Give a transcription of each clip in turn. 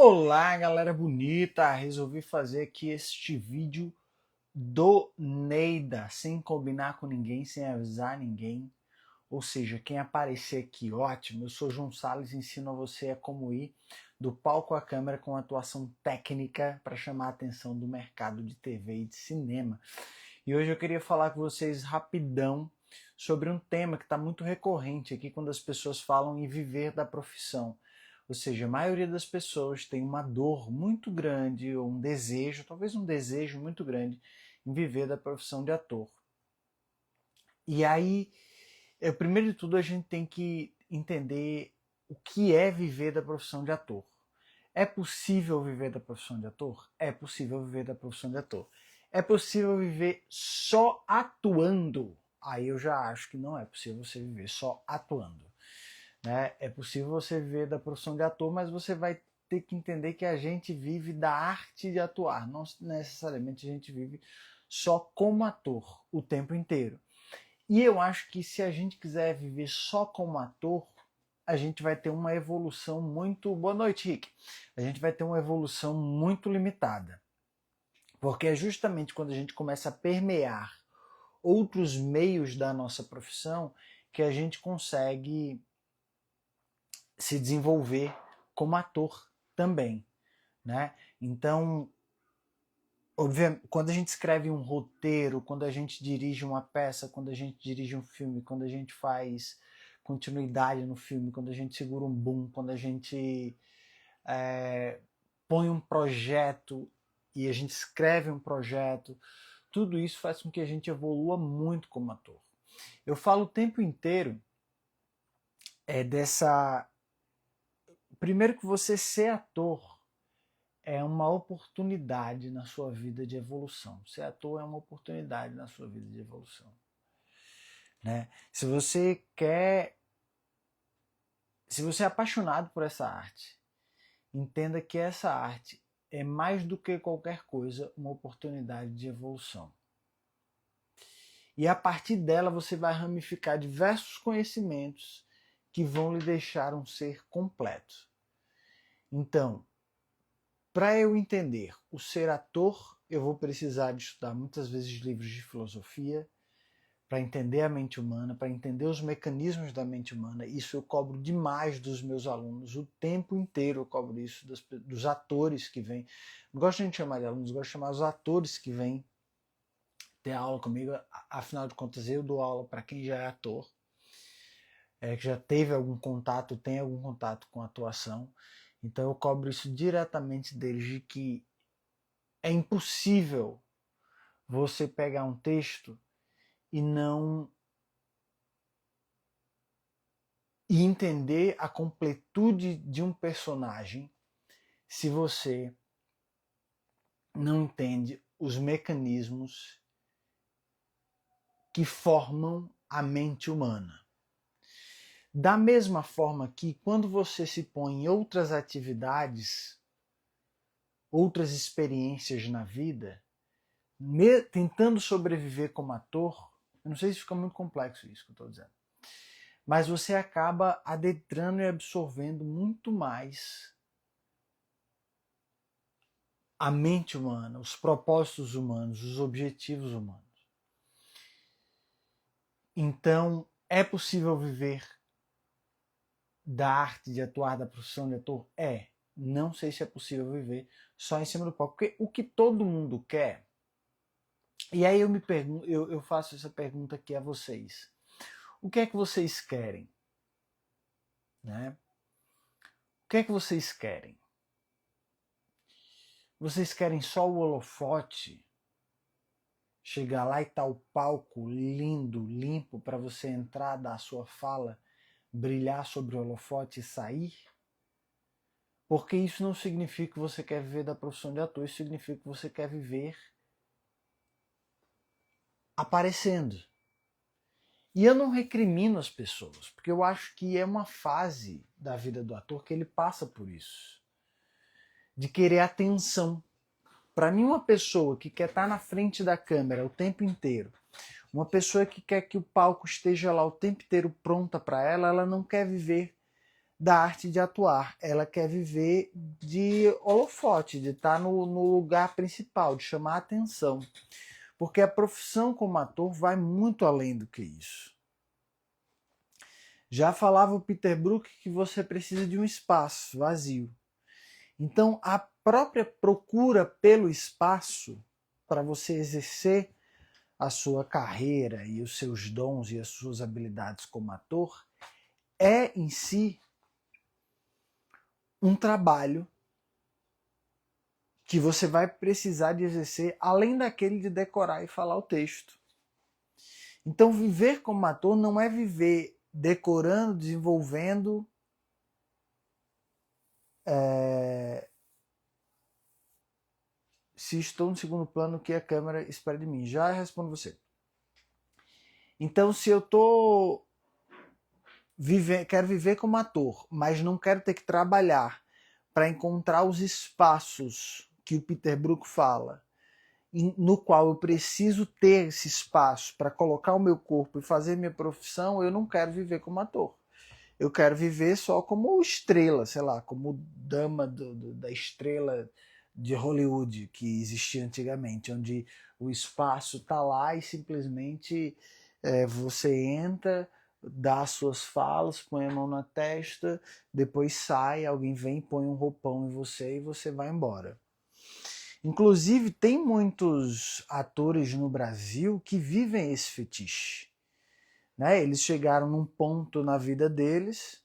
Olá, galera bonita! Resolvi fazer aqui este vídeo do Neida, sem combinar com ninguém, sem avisar ninguém. Ou seja, quem aparecer aqui, ótimo. Eu sou João Salles e ensino a você a como ir do palco à câmera com atuação técnica para chamar a atenção do mercado de TV e de cinema. E hoje eu queria falar com vocês rapidão sobre um tema que está muito recorrente aqui quando as pessoas falam em viver da profissão. Ou seja, a maioria das pessoas tem uma dor muito grande, ou um desejo, talvez um desejo muito grande, em viver da profissão de ator. E aí, primeiro de tudo, a gente tem que entender o que é viver da profissão de ator. É possível viver da profissão de ator? É possível viver da profissão de ator. É possível viver só atuando? Aí eu já acho que não é possível você viver só atuando. Né? É possível você viver da profissão de ator, mas você vai ter que entender que a gente vive da arte de atuar. Não necessariamente a gente vive só como ator o tempo inteiro. E eu acho que se a gente quiser viver só como ator, a gente vai ter uma evolução muito... Boa noite, Rick. A gente vai ter uma evolução muito limitada. Porque é justamente quando a gente começa a permear outros meios da nossa profissão que a gente consegue se desenvolver como ator também, né? Então, obviamente, quando a gente escreve um roteiro, quando a gente dirige uma peça, quando a gente dirige um filme, quando a gente faz continuidade no filme, quando a gente segura um boom, quando a gente põe um projeto e a gente escreve um projeto, tudo isso faz com que a gente evolua muito como ator. Eu falo o tempo inteiro dessa... Primeiro que você ser ator é uma oportunidade na sua vida de evolução. Ser ator é uma oportunidade na sua vida de evolução. Né? Se você é apaixonado por essa arte, entenda que essa arte é mais do que qualquer coisa uma oportunidade de evolução. E a partir dela você vai ramificar diversos conhecimentos que vão lhe deixar um ser completo. Então, para eu entender o ser ator, eu vou precisar de estudar muitas vezes livros de filosofia, para entender a mente humana, para entender os mecanismos da mente humana. Isso eu cobro demais dos meus alunos, o tempo inteiro eu cobro isso dos atores que vêm. Não gosto de chamar de alunos, gosto de chamar os atores que vêm ter aula comigo. Afinal de contas, eu dou aula para quem já é ator, que já teve algum contato, tem algum contato com atuação. Então eu cobro isso diretamente deles, de que é impossível você pegar um texto e não entender a completude de um personagem se você não entende os mecanismos que formam a mente humana. Da mesma forma que quando você se põe em outras atividades, outras experiências na vida, tentando sobreviver como ator, eu não sei se fica muito complexo isso que eu estou dizendo, mas você acaba adentrando e absorvendo muito mais a mente humana, os propósitos humanos, os objetivos humanos. Então, é possível viver da arte de atuar, da profissão de ator? É. Não sei se é possível viver só em cima do palco. Porque o que todo mundo quer... E aí eu me pergunto, eu faço essa pergunta aqui a vocês. O que é que vocês querem? Né? O que é que vocês querem? Vocês querem só o holofote? Chegar lá e tá o palco lindo, limpo, para você entrar, dar a sua fala, brilhar sobre o holofote e sair? Porque isso não significa que você quer viver da profissão de ator, isso significa que você quer viver aparecendo. E eu não recrimino as pessoas, porque eu acho que é uma fase da vida do ator que ele passa por isso. De querer atenção. Para mim, uma pessoa que quer estar na frente da câmera o tempo inteiro, uma pessoa que quer que o palco esteja lá o tempo inteiro pronta para ela, ela não quer viver da arte de atuar. Ela quer viver de holofote, de estar no lugar principal, de chamar a atenção. Porque a profissão como ator vai muito além do que isso. Já falava o Peter Brook que você precisa de um espaço vazio. Então, a própria procura pelo espaço para você exercer a sua carreira e os seus dons e as suas habilidades como ator é em si um trabalho que você vai precisar de exercer além daquele de decorar e falar o texto. Então, viver como ator não é viver decorando, desenvolvendo se estou no segundo plano, o que a câmera espera de mim. Já respondo você. Então, se eu quero viver como ator, mas não quero ter que trabalhar para encontrar os espaços que o Peter Brook fala, no qual eu preciso ter esse espaço para colocar o meu corpo e fazer minha profissão, eu não quero viver como ator. Eu quero viver só como estrela, sei lá, como dama da estrela de Hollywood que existia antigamente, onde o espaço está lá e simplesmente você entra, dá as suas falas, põe a mão na testa, depois sai, alguém vem, põe um roupão em você e você vai embora. Inclusive, tem muitos atores no Brasil que vivem esse fetiche. Né? Eles chegaram num ponto na vida deles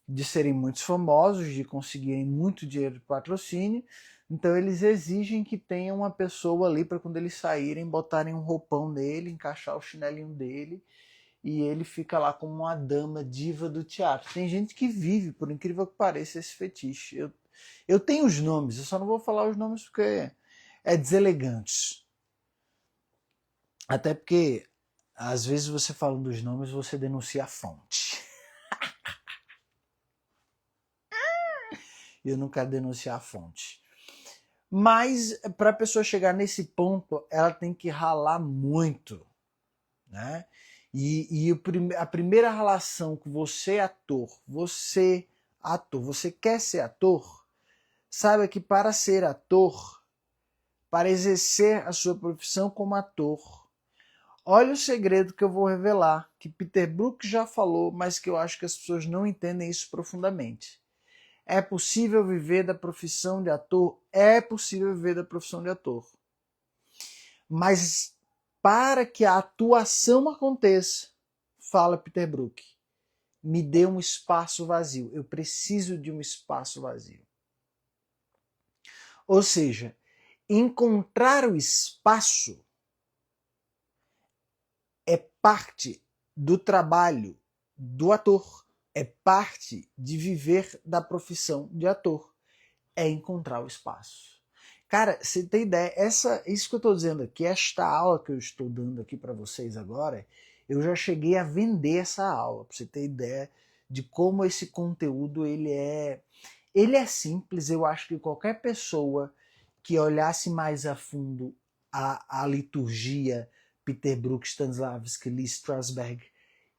de serem muito famosos, de conseguirem muito dinheiro de patrocínio, então eles exigem que tenha uma pessoa ali para quando eles saírem, botarem um roupão nele, encaixar o chinelinho dele, e ele fica lá como uma dama diva do teatro. Tem gente que vive, por incrível que pareça, esse fetiche. Eu tenho os nomes, eu só não vou falar os nomes porque é deselegante. Até porque, às vezes, você falando dos nomes, você denuncia a fonte. Eu não quero denunciar a fonte. Mas, para a pessoa chegar nesse ponto, ela tem que ralar muito. Né? E a primeira relação que você quer ser ator, saiba que para ser ator, para exercer a sua profissão como ator, olha o segredo que eu vou revelar, que Peter Brook já falou, mas que eu acho que as pessoas não entendem isso profundamente. É possível viver da profissão de ator? É possível viver da profissão de ator. Mas para que a atuação aconteça, fala Peter Brook, me dê um espaço vazio. Eu preciso de um espaço vazio. Ou seja, encontrar o espaço é parte do trabalho do ator. É parte de viver da profissão de ator. É encontrar o espaço. Cara, você tem ideia, isso que eu estou dizendo aqui, esta aula que eu estou dando aqui para vocês agora, eu já cheguei a vender essa aula, para você ter ideia de como esse conteúdo ele é simples. Eu acho que qualquer pessoa que olhasse mais a fundo a liturgia Peter Brook, Stanislavski, Lee Strasberg,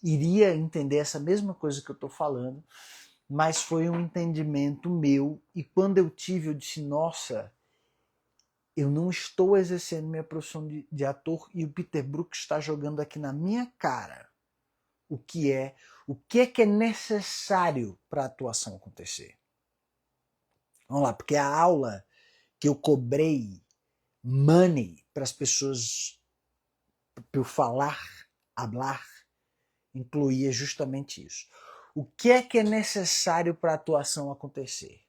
iria entender essa mesma coisa que eu estou falando, mas foi um entendimento meu, e quando eu tive, eu disse, nossa, eu não estou exercendo minha profissão de ator e o Peter Brook está jogando aqui na minha cara o que é necessário para a atuação acontecer. Vamos lá, porque a aula que eu cobrei money para as pessoas, para eu falar, hablar, incluía justamente isso. O que é necessário para a atuação acontecer?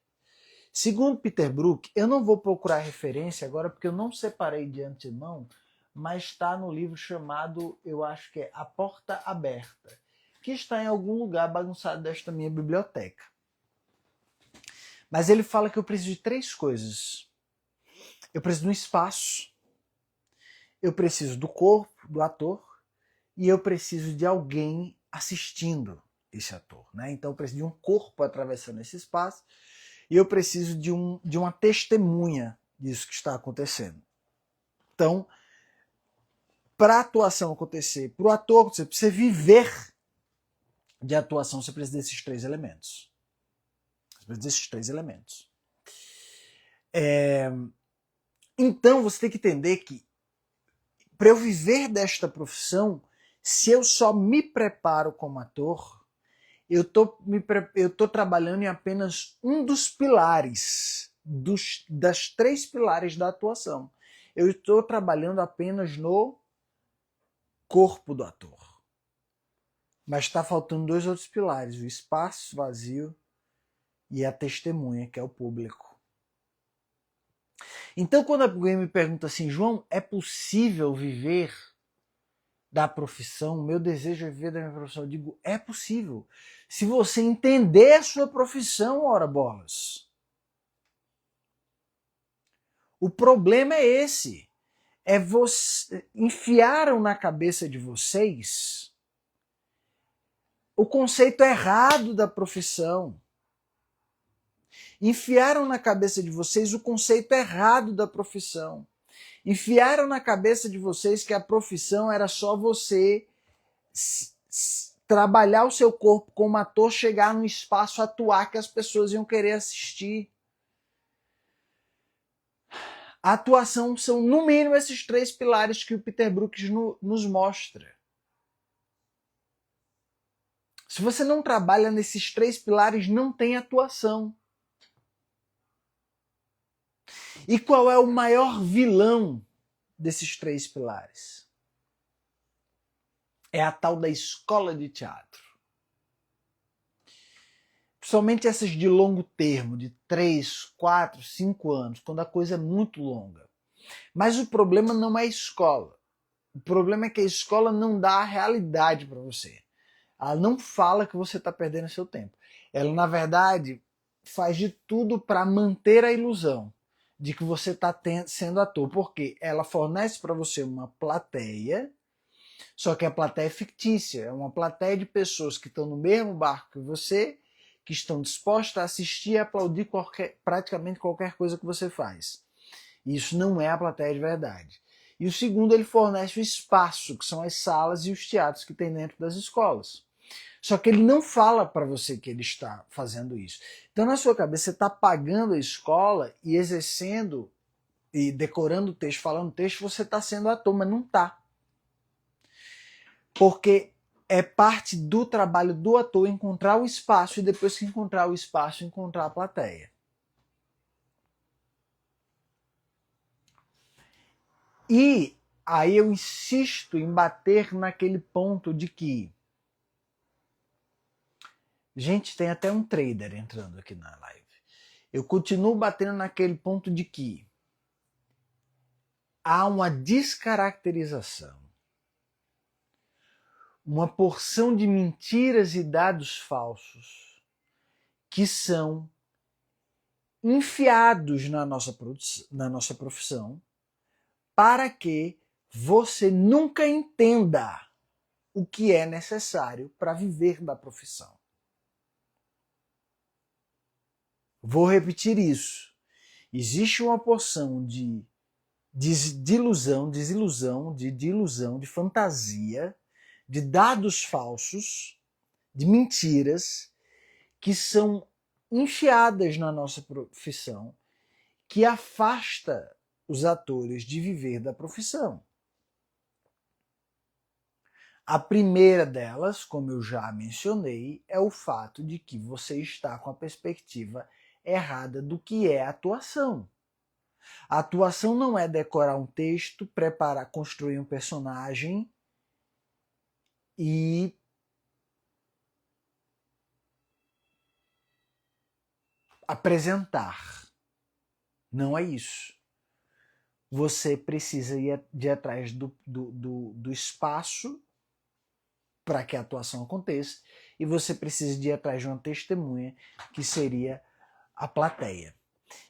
Segundo Peter Brook, eu não vou procurar referência agora porque eu não separei de antemão, mas está no livro chamado, eu acho que é A Porta Aberta, que está em algum lugar bagunçado desta minha biblioteca. Mas ele fala que eu preciso de 3 coisas. Eu preciso de um espaço, eu preciso do corpo do ator e eu preciso de alguém assistindo esse ator. Né? Então eu preciso de um corpo atravessando esse espaço e eu preciso de uma testemunha disso que está acontecendo. Então, para a atuação acontecer, para o ator acontecer, para você viver de atuação, você precisa desses 3 elementos. Desses três elementos. Então, você tem que entender que, para eu viver desta profissão, se eu só me preparo como ator, eu tô trabalhando em apenas um dos pilares, das três pilares da atuação. Eu estou trabalhando apenas no corpo do ator. Mas está faltando dois outros pilares, o espaço vazio e a testemunha, que é o público. Então, quando alguém me pergunta assim, João, é possível viver da profissão? Meu desejo é viver da minha profissão. Eu digo, é possível. Se você entender a sua profissão, ora bolas. O problema é esse. Enfiaram na cabeça de vocês o conceito errado da profissão. Enfiaram na cabeça de vocês o conceito errado da profissão. Enfiaram na cabeça de vocês que a profissão era só você trabalhar o seu corpo como ator, chegar num espaço, atuar, que as pessoas iam querer assistir. A atuação são, no mínimo, esses três pilares que o Peter Brookes nos mostra. Se você não trabalha nesses três pilares, não tem atuação. E qual é o maior vilão desses três pilares? É a tal da escola de teatro. Principalmente essas de longo termo, de 3, 4, 5 anos, quando a coisa é muito longa. Mas o problema não é a escola. O problema é que a escola não dá a realidade para você. Ela não fala que você está perdendo seu tempo. Ela, na verdade, faz de tudo para manter a ilusão de que você está sendo ator. Porque ela fornece para você uma plateia, só que a plateia é fictícia. É uma plateia de pessoas que estão no mesmo barco que você, que estão dispostas a assistir e aplaudir praticamente qualquer coisa que você faz. Isso não é a plateia de verdade. E o segundo, ele fornece o espaço, que são as salas e os teatros que tem dentro das escolas. Só que ele não fala para você que ele está fazendo isso. Então, na sua cabeça, você está pagando a escola e exercendo, e decorando o texto, falando o texto, você está sendo ator, mas não está. Porque é parte do trabalho do ator encontrar o espaço e depois que encontrar o espaço, encontrar a plateia. E aí eu insisto em bater naquele ponto de que... Gente, tem até um trader entrando aqui na live. Eu continuo batendo naquele ponto de que há uma descaracterização, uma porção de mentiras e dados falsos que são enfiados na nossa profissão para que você nunca entenda o que é necessário para viver da profissão. Vou repetir isso. Existe uma porção de ilusão, desilusão, de ilusão, de fantasia, de dados falsos, de mentiras que são enfiadas na nossa profissão, que afasta os atores de viver da profissão. A primeira delas, como eu já mencionei, é o fato de que você está com a perspectiva errada do que é atuação. A atuação não é decorar um texto, preparar, construir um personagem e apresentar. Não é isso. Você precisa ir atrás do espaço para que a atuação aconteça e você precisa ir atrás de uma testemunha, que seria a plateia.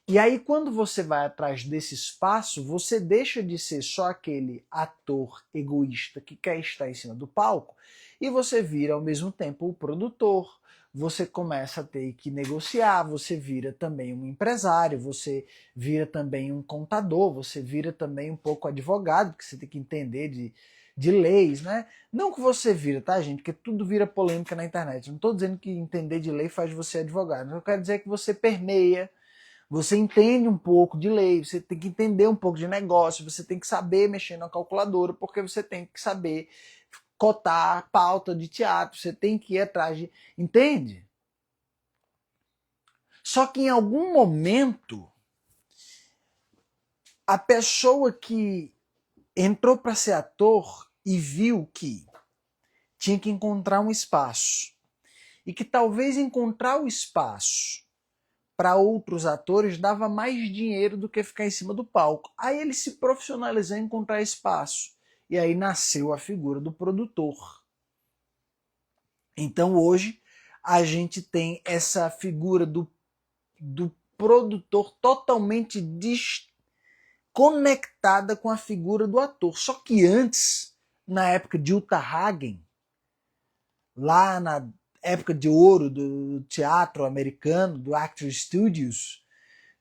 E aí, quando você vai atrás desse espaço, você deixa de ser só aquele ator egoísta que quer estar em cima do palco e você vira, ao mesmo tempo, o produtor. Você começa a ter que negociar, você vira também um empresário, você vira também um contador, você vira também um pouco advogado, porque você tem que entender de de leis, né? Não que você vira, tá, gente? Porque tudo vira polêmica na internet. Não estou dizendo que entender de lei faz você advogado. Eu quero dizer que você permeia, você entende um pouco de lei, você tem que entender um pouco de negócio, você tem que saber mexer na calculadora, porque você tem que saber cotar pauta de teatro, você tem que ir atrás de... Entende? Só que em algum momento, a pessoa que entrou para ser ator e viu que tinha que encontrar um espaço, e que talvez encontrar o espaço para outros atores dava mais dinheiro do que ficar em cima do palco. Aí ele se profissionalizou em encontrar espaço. E aí nasceu a figura do produtor. Então hoje a gente tem essa figura do produtor totalmente desconectada com a figura do ator. Só que antes, na época de Uta Hagen, lá na época de ouro do teatro americano, do Actors Studios,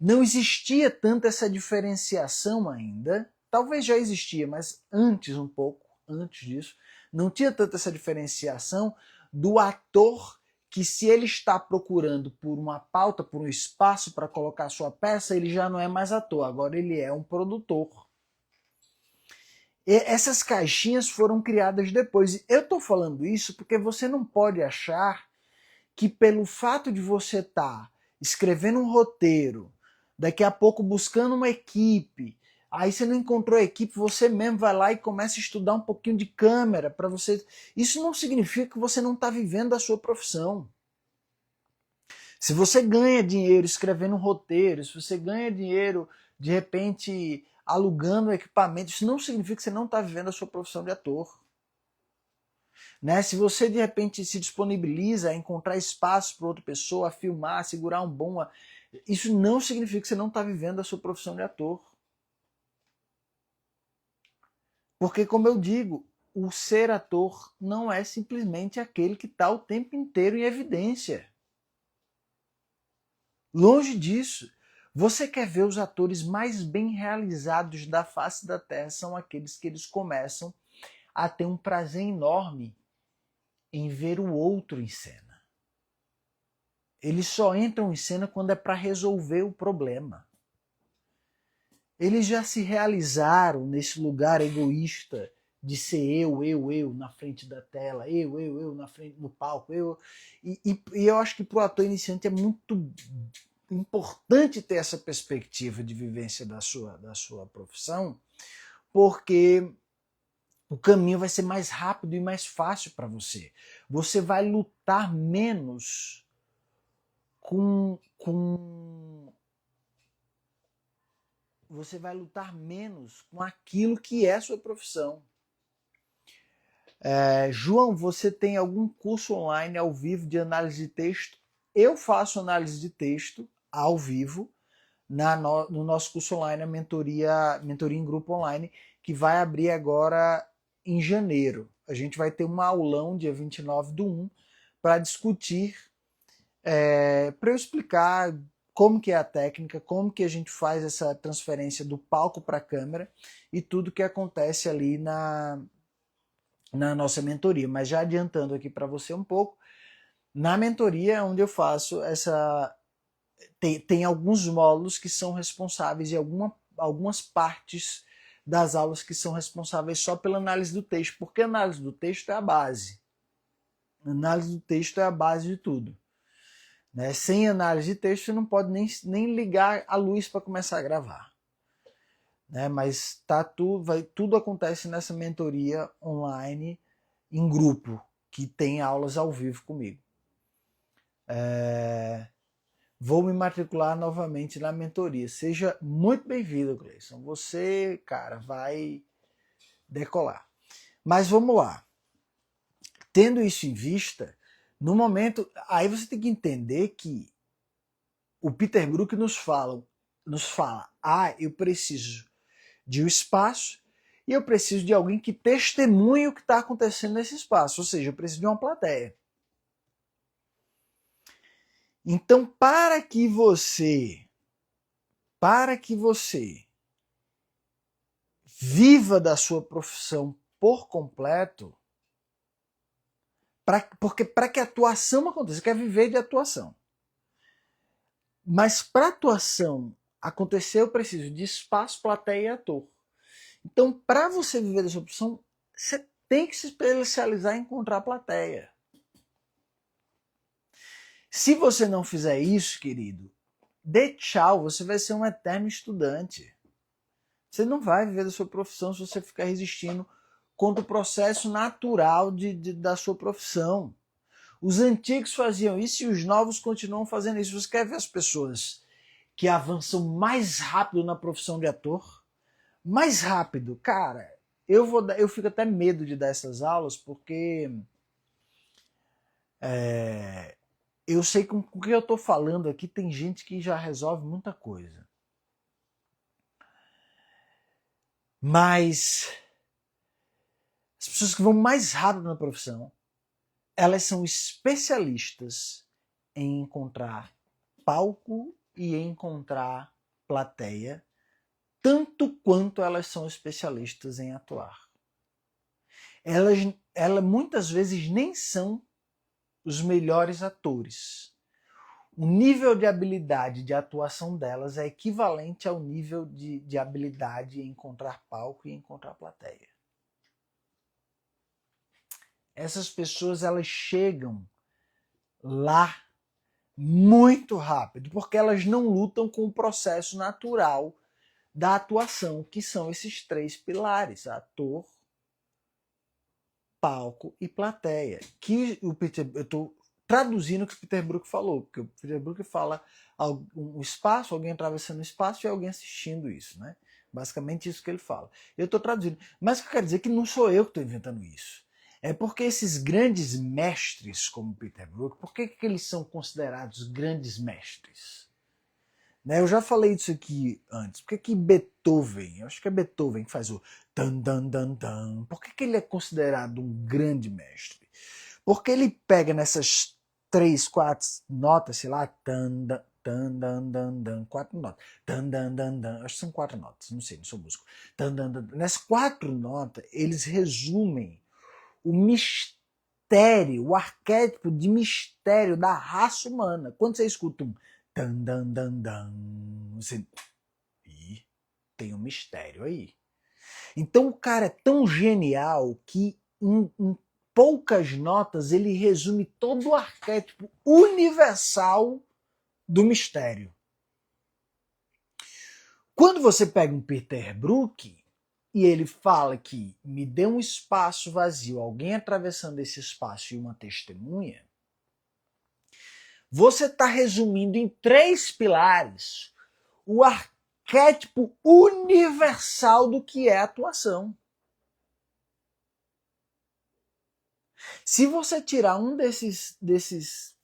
não existia tanto essa diferenciação ainda. Talvez já existia, mas antes, um pouco antes disso, não tinha tanta essa diferenciação do ator que, se ele está procurando por uma pauta, por um espaço para colocar sua peça, ele já não é mais ator, agora ele é um produtor. E essas caixinhas foram criadas depois. Eu estou falando isso porque você não pode achar que, pelo fato de você estar escrevendo um roteiro, daqui a pouco buscando uma equipe, aí você não encontrou a equipe, você mesmo vai lá e começa a estudar um pouquinho de câmera para você... Isso não significa que você não está vivendo a sua profissão. Se você ganha dinheiro escrevendo um roteiro, se você ganha dinheiro, de repente, alugando equipamento, isso não significa que você não está vivendo a sua profissão de ator. Né? Se você, de repente, se disponibiliza a encontrar espaço para outra pessoa, a filmar, a segurar um bom... Isso não significa que você não está vivendo a sua profissão de ator. Porque, como eu digo, o ser ator não é simplesmente aquele que está o tempo inteiro em evidência. Longe disso. Você quer ver os atores mais bem realizados da face da Terra, são aqueles que eles começam a ter um prazer enorme em ver o outro em cena. Eles só entram em cena quando é para resolver o problema. Eles já se realizaram nesse lugar egoísta de ser eu na frente da tela, eu na frente do palco, eu. E eu acho que para o ator iniciante é muito importante ter essa perspectiva de vivência da sua profissão, porque o caminho vai ser mais rápido e mais fácil para você. Você vai lutar menos você vai lutar menos com aquilo que é sua profissão. João, você tem algum curso online ao vivo de análise de texto? Eu faço análise de texto ao vivo no nosso curso online, a mentoria em grupo online, que vai abrir agora em janeiro. A gente vai ter um aulão dia 29/1 para discutir, para eu explicar como que é a técnica, como que a gente faz essa transferência do palco para a câmera e tudo que acontece ali na nossa mentoria. Mas já adiantando aqui para você um pouco, na mentoria é onde eu faço essa... Tem alguns módulos que são responsáveis e algumas partes das aulas que são responsáveis só pela análise do texto, porque a análise do texto é a base. A análise do texto é a base de tudo. Né? Sem análise de texto você não pode nem ligar a luz para começar a gravar. Né? Mas tudo acontece nessa mentoria online em grupo, que tem aulas ao vivo comigo. Vou me matricular novamente na mentoria. Seja muito bem-vindo, Gleison. Você, cara, vai decolar. Mas vamos lá. Tendo isso em vista, no momento... Aí você tem que entender que o Peter Brook nos fala, eu preciso de um espaço e eu preciso de alguém que testemunhe o que está acontecendo nesse espaço. Ou seja, eu preciso de uma plateia. Então, para que você viva da sua profissão por completo, porque para que a atuação aconteça, você quer viver de atuação. Mas para atuação acontecer, eu preciso de espaço, plateia e ator. Então, para você viver dessa opção, você tem que se especializar em encontrar plateia. Se você não fizer isso, querido, dê tchau, você vai ser um eterno estudante. Você não vai viver da sua profissão se você ficar resistindo contra o processo natural da sua profissão. Os antigos faziam isso e os novos continuam fazendo isso. Você quer ver as pessoas que avançam mais rápido na profissão de ator? Mais rápido, cara. Eu fico até medo de dar essas aulas porque eu sei com o que eu estou falando aqui tem gente que já resolve muita coisa. Mas as pessoas que vão mais rápido na profissão, elas são especialistas em encontrar palco e encontrar plateia, tanto quanto elas são especialistas em atuar. Elas muitas vezes nem são os melhores atores. O nível de habilidade de atuação delas é equivalente ao nível de habilidade em encontrar palco e encontrar plateia. Essas pessoas elas chegam lá muito rápido, porque elas não lutam com o processo natural da atuação, que são esses três pilares: ator, palco e plateia. Que eu estou traduzindo o que o Peter Brook falou, porque o Peter Brook fala um espaço, alguém atravessando o espaço e alguém assistindo isso, né? Basicamente isso que ele fala. Eu estou traduzindo. Mas o que eu quero dizer é que não sou eu que estou inventando isso. É porque esses grandes mestres, como Peter Brook, por que eles são considerados grandes mestres? Né? Eu já falei disso aqui antes. Por que Beethoven, eu acho que é Beethoven que faz o tan dan dan dan. Por que ele é considerado um grande mestre? Porque ele pega nessas 3, 4 notas, sei lá, tan dan dan dan dan, 4 notas. Tan dan dan dan, acho que são 4 notas, não sei, não sou músico. Tan dan dan. Nessas 4 notas, eles resumem o mistério, o arquétipo de mistério da raça humana. Quando você escuta um dan dan dan dan, você... Ih, tem um mistério aí. Então o cara é tão genial que em poucas notas ele resume todo o arquétipo universal do mistério. Quando você pega um Peter Brook e ele fala que me dê um espaço vazio, alguém atravessando esse espaço e uma testemunha, você está resumindo em 3 pilares o arquétipo universal do que é atuação. Se você tirar um desses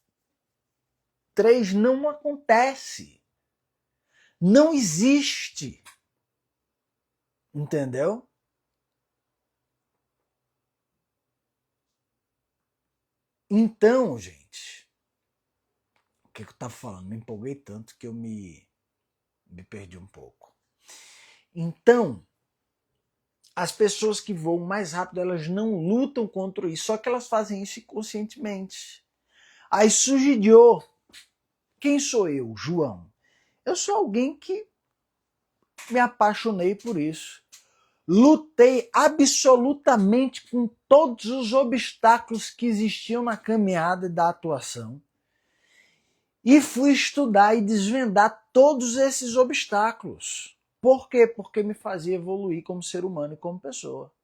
3, não acontece. Não existe. Entendeu? Então, gente, o que eu estava falando? Me empolguei tanto que eu me perdi um pouco. Então, as pessoas que voam mais rápido, elas não lutam contra isso, só que elas fazem isso inconscientemente. Aí surge quem sou eu, João? Eu sou alguém que me apaixonei por isso. Lutei absolutamente com todos os obstáculos que existiam na caminhada da atuação e fui estudar e desvendar todos esses obstáculos. Por quê? Porque me fazia evoluir como ser humano e como pessoa.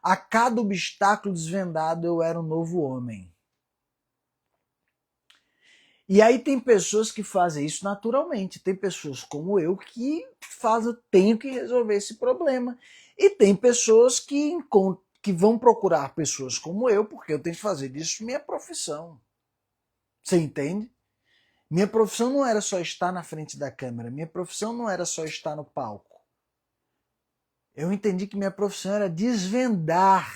A cada obstáculo desvendado eu era um novo homem. E aí tem pessoas que fazem isso naturalmente. Tem pessoas como eu que tenho que resolver esse problema. E tem pessoas que vão procurar pessoas como eu, porque eu tenho que fazer disso minha profissão. Você entende? Minha profissão não era só estar na frente da câmera. Minha profissão não era só estar no palco. Eu entendi que minha profissão era desvendar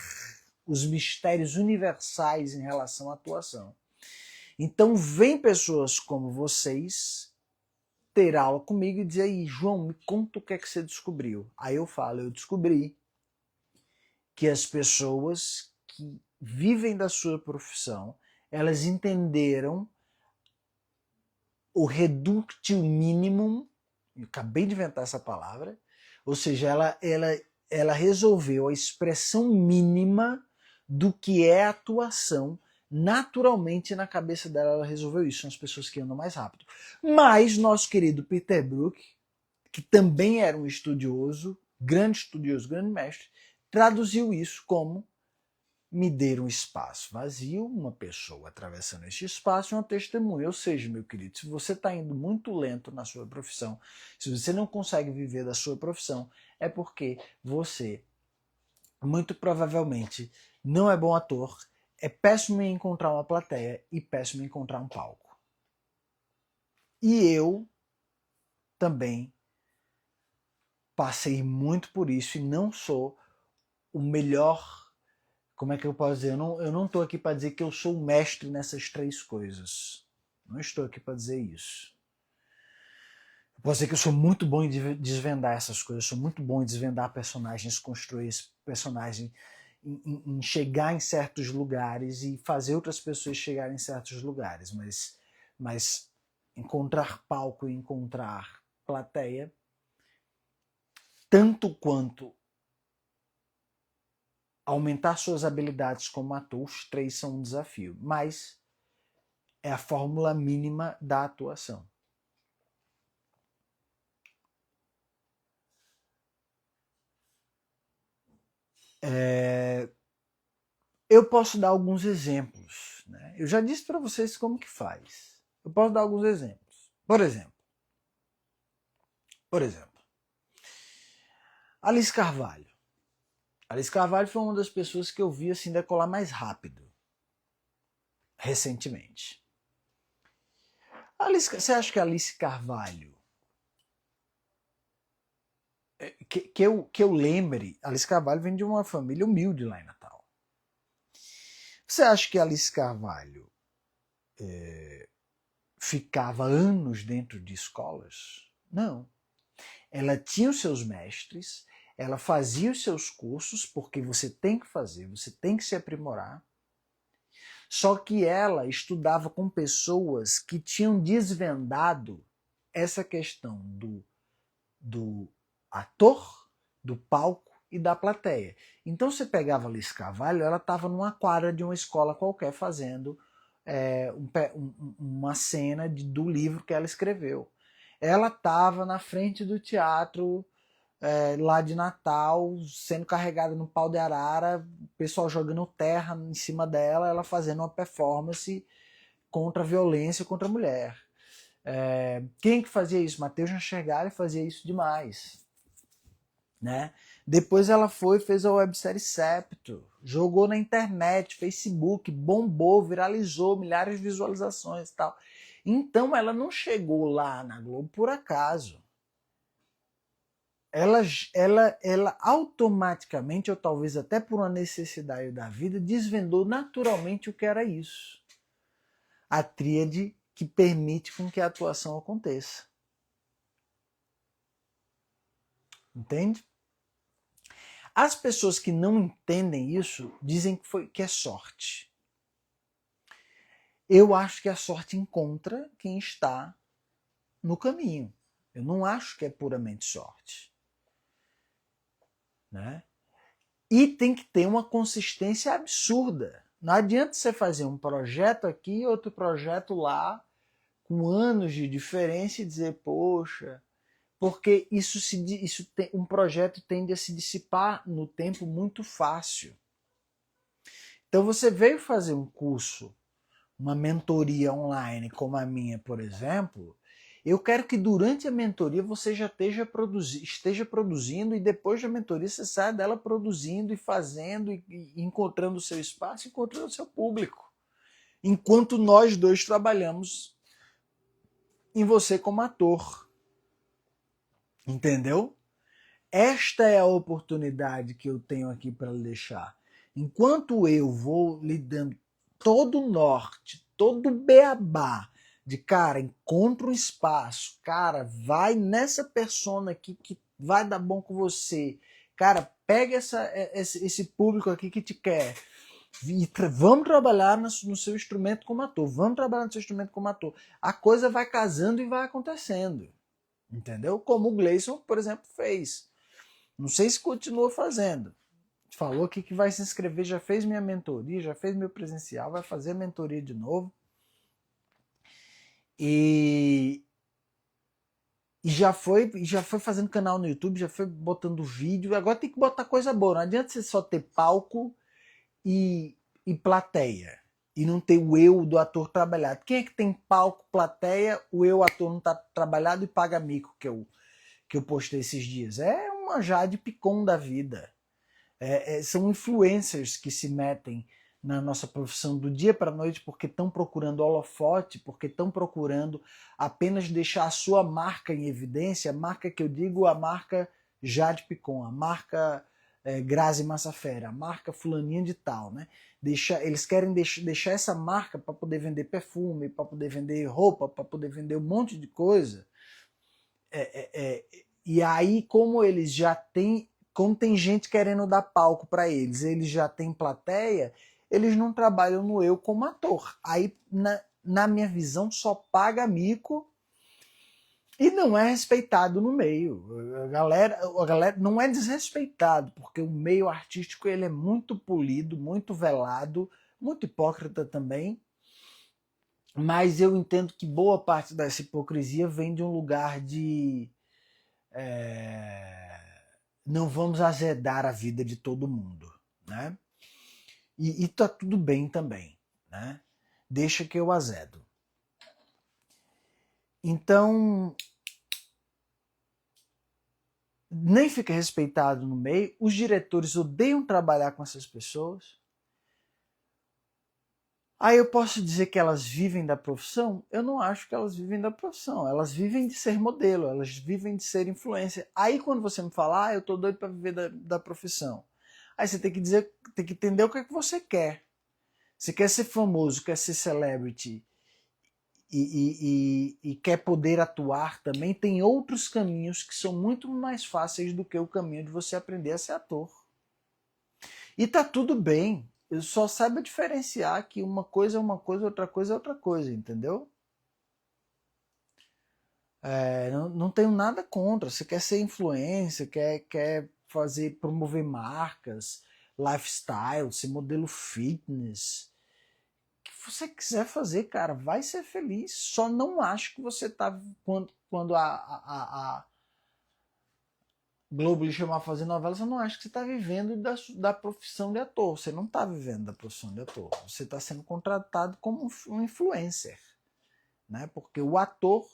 os mistérios universais em relação à atuação. Então vem pessoas como vocês ter aula comigo e dizer aí, João, me conta o que é que você descobriu. Aí eu falo, eu descobri que as pessoas que vivem da sua profissão, elas entenderam o reductio minimum, eu acabei de inventar essa palavra, ou seja, ela resolveu a expressão mínima do que é atuação. Naturalmente, na cabeça dela, ela resolveu isso. São as pessoas que andam mais rápido. Mas nosso querido Peter Brook, que também era um estudioso, grande mestre, traduziu isso como: me der um espaço vazio, uma pessoa atravessando este espaço e uma testemunha. Ou seja, meu querido, se você está indo muito lento na sua profissão, se você não consegue viver da sua profissão, é porque você, muito provavelmente, não é bom ator, é péssimo em encontrar uma plateia e péssimo em encontrar um palco. E eu também passei muito por isso e não sou o melhor. Como é que eu posso dizer? Eu não estou aqui para dizer que eu sou o mestre nessas três coisas. Não estou aqui para dizer isso. Eu posso dizer que eu sou muito bom em desvendar essas coisas, eu sou muito bom em desvendar personagens, construir esse personagem, em chegar em certos lugares e fazer outras pessoas chegarem em certos lugares. Mas encontrar palco e encontrar plateia, tanto quanto aumentar suas habilidades como ator, os três são um desafio, mas é a fórmula mínima da atuação. Eu posso dar alguns exemplos, né? Eu já disse para vocês como que faz. Eu posso dar alguns exemplos. Por exemplo, Alice Carvalho. Alice Carvalho foi uma das pessoas que eu vi assim decolar mais rápido recentemente. Você acha que a Alice Carvalho, que eu lembre, Alice Carvalho vem de uma família humilde lá em Natal. Você acha que a Alice Carvalho ficava anos dentro de escolas? Não. Ela tinha os seus mestres, ela fazia os seus cursos, porque você tem que fazer, você tem que se aprimorar. Só que ela estudava com pessoas que tinham desvendado essa questão do ator, do palco e da plateia. Então você pegava a Alice Carvalho, ela estava numa quadra de uma escola qualquer fazendo uma cena do livro que ela escreveu. Ela estava na frente do teatro lá de Natal, sendo carregada no pau de arara, o pessoal jogando terra em cima dela, ela fazendo uma performance contra a violência contra a mulher. Quem que fazia isso? Matheus Nastergalli fazia isso demais. Né? Depois ela fez a websérie Septo, jogou na internet, Facebook, bombou, viralizou, milhares de visualizações e tal. Então ela não chegou lá na Globo por acaso. Ela automaticamente, ou talvez até por uma necessidade da vida, desvendou naturalmente o que era isso. A tríade que permite com que a atuação aconteça. Entende? As pessoas que não entendem isso dizem que é sorte. Eu acho que a sorte encontra quem está no caminho. Eu não acho que é puramente sorte. Né? E tem que ter uma consistência absurda. Não adianta você fazer um projeto aqui e outro projeto lá, com anos de diferença, e dizer, poxa, porque um projeto tende a se dissipar no tempo muito fácil. Então você veio fazer um curso, uma mentoria online como a minha, por exemplo, eu quero que durante a mentoria você já esteja produzindo e depois da mentoria você saia dela produzindo e fazendo e encontrando o seu espaço, encontrando o seu público. Enquanto nós dois trabalhamos em você como ator. Entendeu? Esta é a oportunidade que eu tenho aqui para lhe deixar. Enquanto eu vou lhe dando todo o norte, todo o beabá, de cara, encontra um espaço, cara, vai nessa persona aqui que vai dar bom com você, Cara, pega esse público aqui que te quer. Vamos trabalhar no seu instrumento como ator. Vamos trabalhar no seu instrumento como ator. A coisa vai casando e vai acontecendo. Entendeu? Como o Gleison, por exemplo, fez. Não sei se continua fazendo. Falou aqui que vai se inscrever, já fez minha mentoria, já fez meu presencial, vai fazer a mentoria de novo. E já foi fazendo canal no YouTube, já foi botando vídeo. Agora tem que botar coisa boa. Não adianta você só ter palco e plateia. E não ter o eu do ator trabalhado. Quem é que tem palco, plateia, o eu ator não está trabalhado e paga mico, que eu postei esses dias? É uma Jade Picon da vida. São influencers que se metem na nossa profissão do dia para a noite porque estão procurando holofote, porque estão procurando apenas deixar a sua marca em evidência. A marca que eu digo, a marca Jade Picon, a marca Grazi Massafera, a marca fulaninha de tal, né? Eles querem deixar essa marca para poder vender perfume, para poder vender roupa, para poder vender um monte de coisa. E aí, como eles já têm, como tem gente querendo dar palco para eles já têm plateia, eles não trabalham no eu como ator. Aí, na minha visão, só paga mico e não é respeitado no meio. A galera não é desrespeitado, porque o meio artístico ele é muito polido, muito velado, muito hipócrita também. Mas eu entendo que boa parte dessa hipocrisia vem de um lugar de não vamos azedar a vida de todo mundo, né? E tá tudo bem também, né? Deixa que eu azedo. Então, nem fica respeitado no meio, os diretores odeiam trabalhar com essas pessoas. Aí eu posso dizer que elas vivem da profissão? Eu não acho que elas vivem da profissão. Elas vivem de ser modelo, elas vivem de ser influência. Aí quando você me fala, eu tô doido para viver da profissão. Aí você tem que dizer, tem que entender o que é que você quer. Você quer ser famoso, quer ser celebrity e quer poder atuar também, tem outros caminhos que são muito mais fáceis do que o caminho de você aprender a ser ator. E tá tudo bem. Eu só saiba diferenciar que uma coisa é uma coisa, outra coisa é outra coisa, entendeu? Não tenho nada contra. Você quer ser influencer, quer promover marcas, lifestyle, ser modelo fitness. O que você quiser fazer, cara, vai ser feliz. Só não acho que você tá. Quando a Globo lhe chamar a fazer novela, você não acha que você está vivendo da profissão de ator. Você não está vivendo da profissão de ator. Você está sendo contratado como um influencer. Né? Porque o ator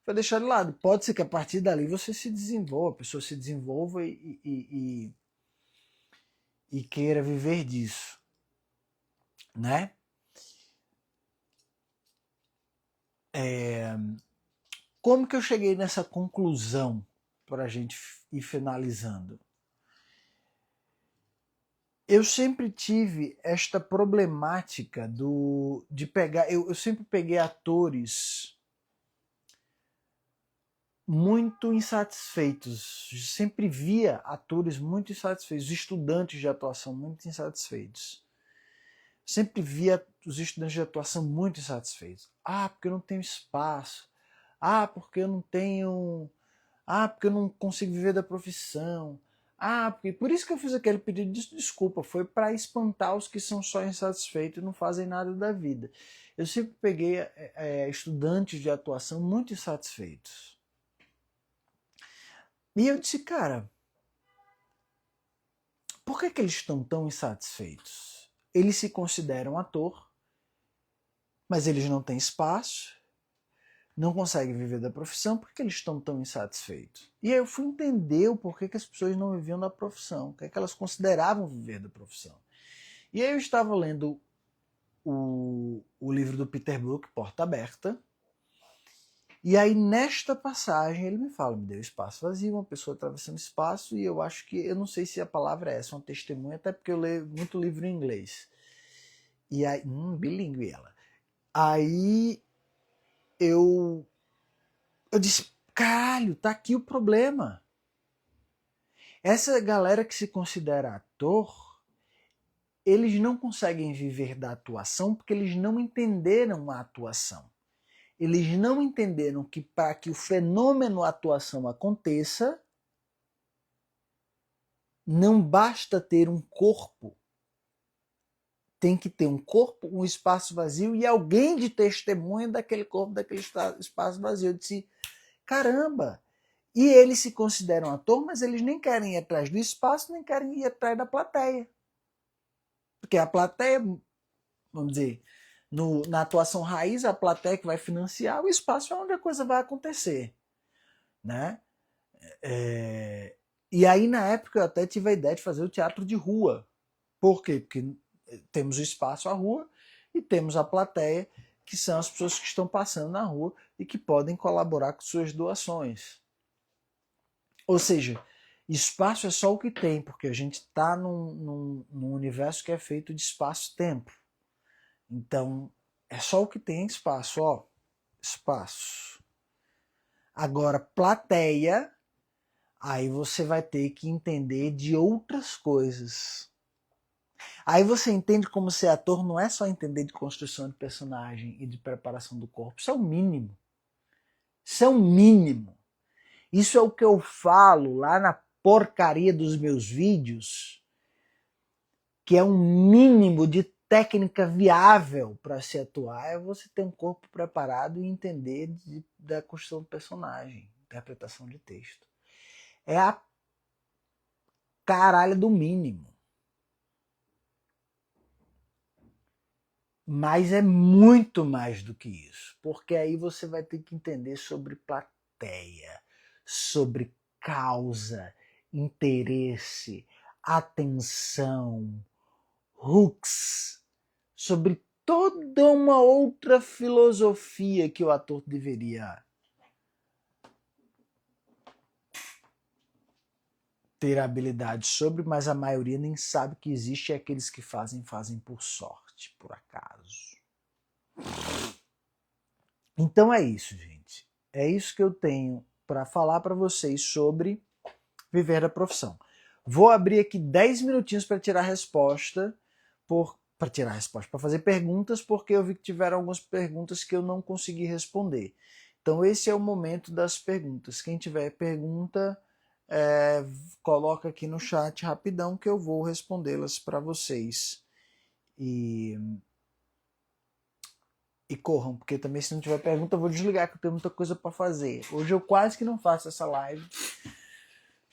vai deixar de lado. Pode ser que a partir dali você se desenvolva, a pessoa se desenvolva e queira viver disso. Né? Como que eu cheguei nessa conclusão para a gente ir finalizando? Eu sempre tive esta problemática de pegar. Eu sempre peguei atores muito insatisfeitos. Sempre via atores muito insatisfeitos, estudantes de atuação muito insatisfeitos. Sempre via os estudantes de atuação muito insatisfeitos. Porque eu não tenho espaço. Porque eu não tenho. Porque eu não consigo viver da profissão. Porque por isso que eu fiz aquele pedido de desculpa. Foi para espantar os que são só insatisfeitos e não fazem nada da vida. Eu sempre peguei estudantes de atuação muito insatisfeitos. E eu disse, cara, por que eles estão tão insatisfeitos? Eles se consideram ator, mas eles não têm espaço, não conseguem viver da profissão, por que eles estão tão insatisfeitos? E aí eu fui entender o porquê que as pessoas não viviam da profissão, o que é que elas consideravam viver da profissão. E aí eu estava lendo o livro do Peter Brook, Porta Aberta, e aí nesta passagem ele me fala, me deu espaço vazio, uma pessoa atravessando espaço, e eu acho que, eu não sei se a palavra é essa, uma testemunha, até porque eu leio muito livro em inglês. E aí, bilíngue ela. Aí eu disse, caralho, tá aqui o problema. Essa galera que se considera ator, eles não conseguem viver da atuação porque eles não entenderam a atuação. Eles não entenderam que para que o fenômeno atuação aconteça, não basta ter um corpo. Tem que ter um corpo, um espaço vazio e alguém de testemunha daquele corpo, daquele espaço vazio. Eu disse, caramba! E eles se consideram ator, mas eles nem querem ir atrás do espaço, nem querem ir atrás da plateia. Porque a plateia, vamos dizer, na atuação raiz, a plateia que vai financiar, o espaço é onde a coisa vai acontecer. Né? E aí, na época, eu até tive a ideia de fazer o teatro de rua. Por quê? Porque temos o espaço, a rua, e temos a plateia, que são as pessoas que estão passando na rua e que podem colaborar com suas doações. Ou seja, espaço é só o que tem, porque a gente está num universo que é feito de espaço-tempo. Então, é só o que tem espaço, ó. Espaço. Agora, plateia, aí você vai ter que entender de outras coisas. Aí você entende como ser ator não é só entender de construção de personagem e de preparação do corpo. Isso é o mínimo. Isso é o mínimo. Isso é o que eu falo lá na porcaria dos meus vídeos, que é um mínimo de técnica viável para se atuar, é você ter um corpo preparado e entender da construção do personagem, interpretação de texto. É a caralho do mínimo. Mas é muito mais do que isso, porque aí você vai ter que entender sobre plateia, sobre causa, interesse, atenção, hooks, sobre toda uma outra filosofia que o ator deveria ter habilidade sobre, mas a maioria nem sabe que existe, e aqueles que fazem por sorte, por acaso. Então é isso, gente. É isso que eu tenho para falar para vocês sobre viver da profissão. Vou abrir aqui 10 minutinhos para tirar a resposta, para fazer perguntas, porque eu vi que tiveram algumas perguntas que eu não consegui responder. Então esse é o momento das perguntas. Quem tiver pergunta, coloca aqui no chat rapidão que eu vou respondê-las para vocês. E corram, porque também se não tiver pergunta eu vou desligar, que eu tenho muita coisa para fazer. Hoje eu quase que não faço essa live,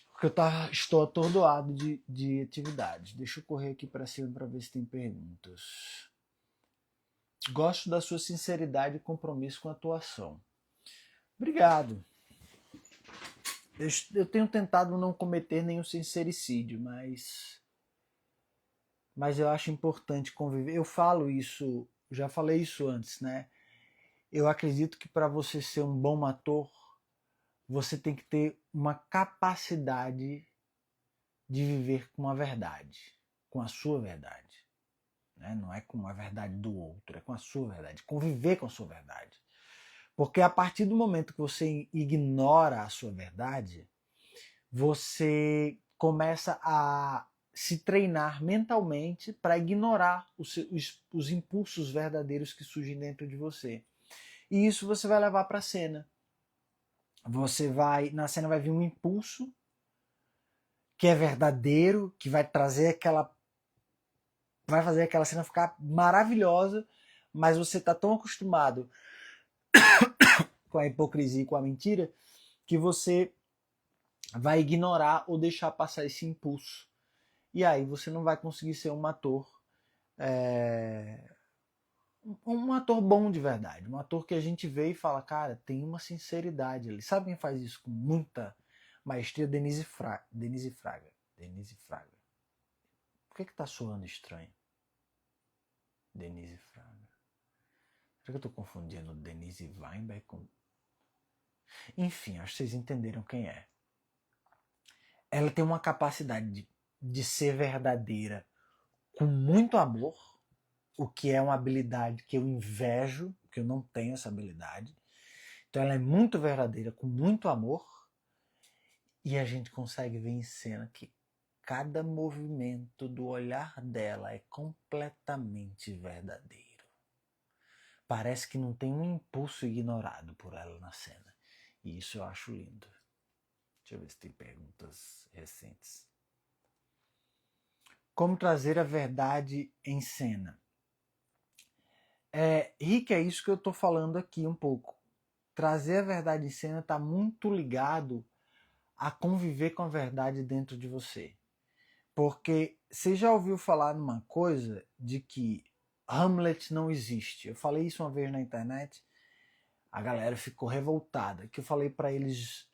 porque estou atordoado de atividades. Deixa eu correr aqui para cima para ver se tem perguntas. Gosto da sua sinceridade e compromisso com a atuação. Obrigado. Eu tenho tentado não cometer nenhum sincericídio, mas eu acho importante conviver. Eu falo isso, já falei isso antes, né? Eu acredito que para você ser um bom ator, você tem que ter uma capacidade de viver com a verdade, com a sua verdade. Né? Não é com a verdade do outro, é com a sua verdade. Conviver com a sua verdade. Porque a partir do momento que você ignora a sua verdade, você começa a se treinar mentalmente para ignorar os impulsos verdadeiros que surgem dentro de você. E isso você vai levar para a cena. Na cena vai vir um impulso que é verdadeiro, que vai fazer aquela cena ficar maravilhosa, mas você está tão acostumado com a hipocrisia e com a mentira que você vai ignorar ou deixar passar esse impulso. E aí você não vai conseguir ser um ator um ator bom de verdade, um ator que a gente vê e fala, cara, tem uma sinceridade ali. Sabe quem faz isso com muita maestria? Denise Fraga. Por que tá soando estranho? Denise Fraga. Será que eu tô confundindo Denise Weinberg com... Enfim, acho que vocês entenderam quem é. Ela tem uma capacidade de ser verdadeira com muito amor, o que é uma habilidade que eu invejo, porque eu não tenho essa habilidade. Então ela é muito verdadeira, com muito amor, E a gente consegue ver em cena que cada movimento do olhar dela é completamente verdadeiro. Parece que não tem um impulso ignorado por ela na cena. E isso eu acho lindo. Deixa eu ver se tem perguntas recentes. Como trazer a verdade em cena? Rick, é isso que eu estou falando aqui um pouco. Trazer a verdade em cena está muito ligado a conviver com a verdade dentro de você. Porque você já ouviu falar numa coisa de que Hamlet não existe? Eu falei isso uma vez na internet, a galera ficou revoltada, que eu falei para eles,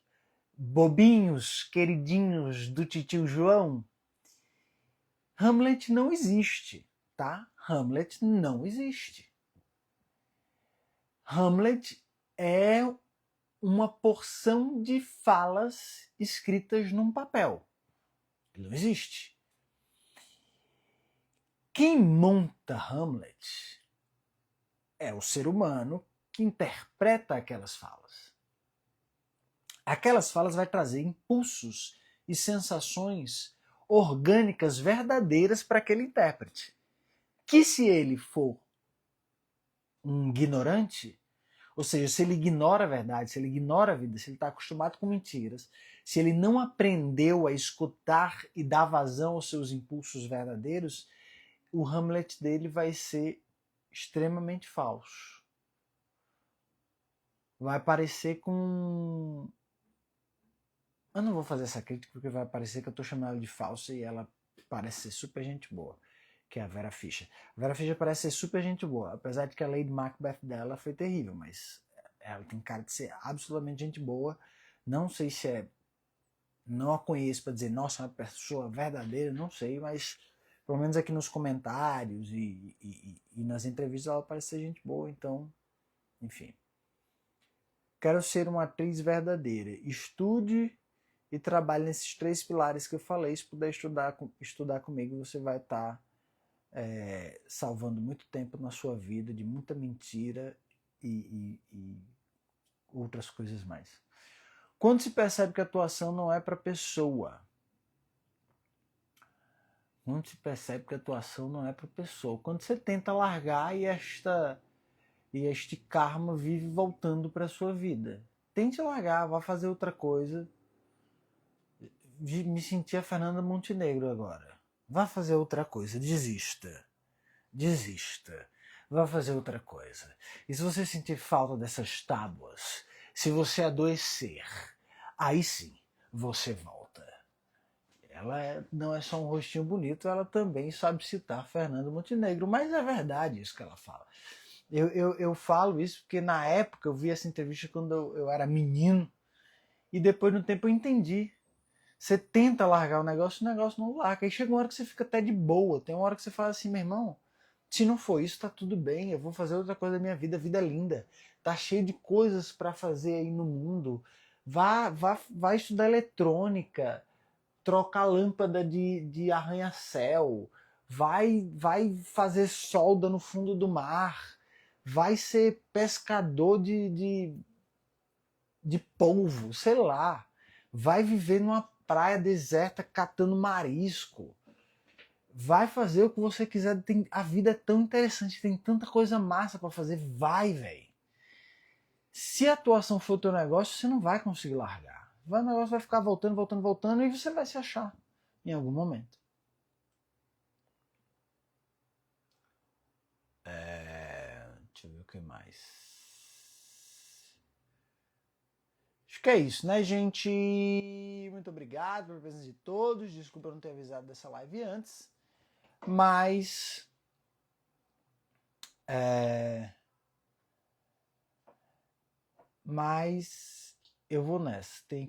bobinhos, queridinhos do titio João, Hamlet não existe, tá? Hamlet não existe. Hamlet é uma porção de falas escritas num papel. Ele não existe. Quem monta Hamlet é o ser humano que interpreta aquelas falas. Aquelas falas vai trazer impulsos e sensações orgânicas verdadeiras para aquele intérprete. Que se ele for um ignorante, ou seja, se ele ignora a verdade, se ele ignora a vida, se ele está acostumado com mentiras, se ele não aprendeu a escutar e dar vazão aos seus impulsos verdadeiros, o Hamlet dele vai ser extremamente falso. Vai parecer com... Eu não vou fazer essa crítica porque vai parecer que eu estou chamando ela de falsa e ela parece ser super gente boa, que é a Vera Fischer. A Vera Fischer parece ser super gente boa, apesar de que a Lady Macbeth dela foi terrível, mas ela tem cara de ser absolutamente gente boa. Não sei se é... Não a conheço para dizer, nossa, é uma pessoa verdadeira, não sei, mas pelo menos aqui nos comentários e nas entrevistas ela parece ser gente boa, então, enfim. Quero ser uma atriz verdadeira. Estude e trabalhe nesses 3 pilares que eu falei. Se puder estudar comigo, você vai estar salvando muito tempo na sua vida de muita mentira e outras coisas mais. Quando se percebe que a atuação não é para a pessoa? Quando se percebe que a atuação não é para a pessoa? Quando você tenta largar e este karma vive voltando para a sua vida. Tente largar, vá fazer outra coisa. Me senti a Fernanda Montenegro agora. Vá fazer outra coisa, desista. Desista. Vá fazer outra coisa. E se você sentir falta dessas tábuas, se você adoecer, aí sim você volta. Ela não é só um rostinho bonito, ela também sabe citar Fernanda Montenegro, mas é verdade isso que ela fala. Eu falo isso porque na época eu vi essa entrevista quando eu era menino e depois no tempo eu entendi. Você tenta largar o negócio não larga. Aí chega uma hora que você fica até de boa. Tem uma hora que você fala assim, meu irmão, se não for isso, tá tudo bem. Eu vou fazer outra coisa da minha vida. A vida é linda. Tá cheio de coisas para fazer aí no mundo. Vá estudar eletrônica. Trocar lâmpada de arranha-céu. Vai fazer solda no fundo do mar. Vai ser pescador de polvo, sei lá. Vai viver numa praia deserta catando marisco. Vai fazer o que você quiser. A vida é tão interessante, tem tanta coisa massa para fazer. Vai, velho. Se a atuação for o teu negócio, você não vai conseguir largar. O negócio vai ficar voltando, voltando, voltando e você vai se achar em algum momento. Deixa eu ver o que mais. Acho que é isso, né, gente? Muito obrigado pela presença de todos. Desculpa eu não ter avisado dessa live antes. Mas eu vou nessa. Tem